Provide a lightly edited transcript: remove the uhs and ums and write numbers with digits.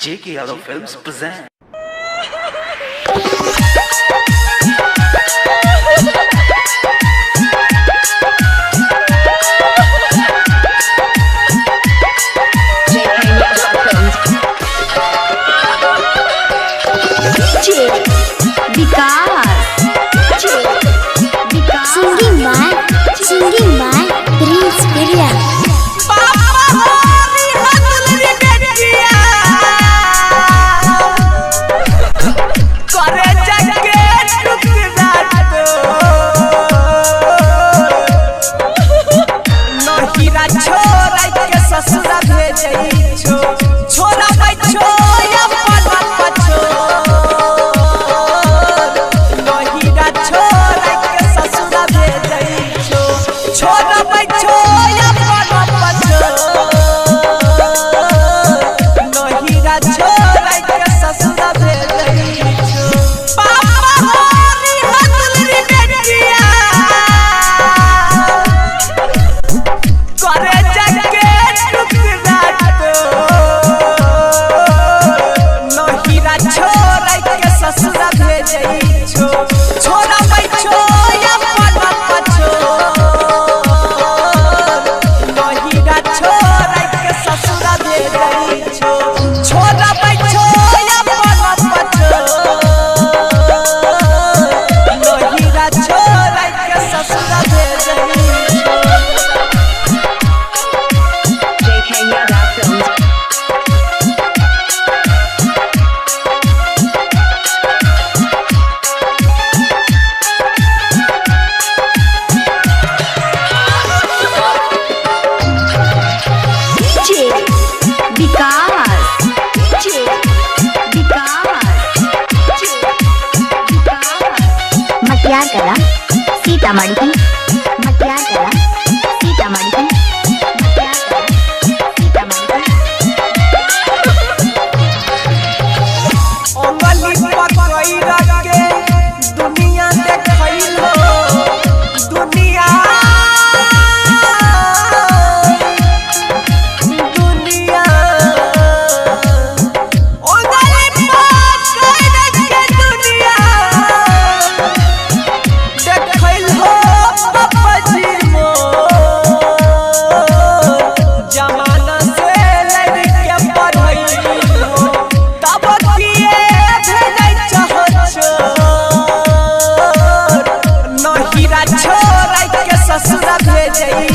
J.K. Yadav Films present. Singing by Prince Perian. मटियार कला सीतामढ़ी की मटियार कला सीतामढ़ी की मटियार कला सीतामढ़ी ओंगली पकई रखे दुनिया देखई हो दुनिया दुनिया ओंगली पकई रखे दुनिया देखई हो बाबा जी मो जमाना से लड़के पढ़ई हो तब किए भेजै चाहत नहीरा छोड़ के ससुर भेजै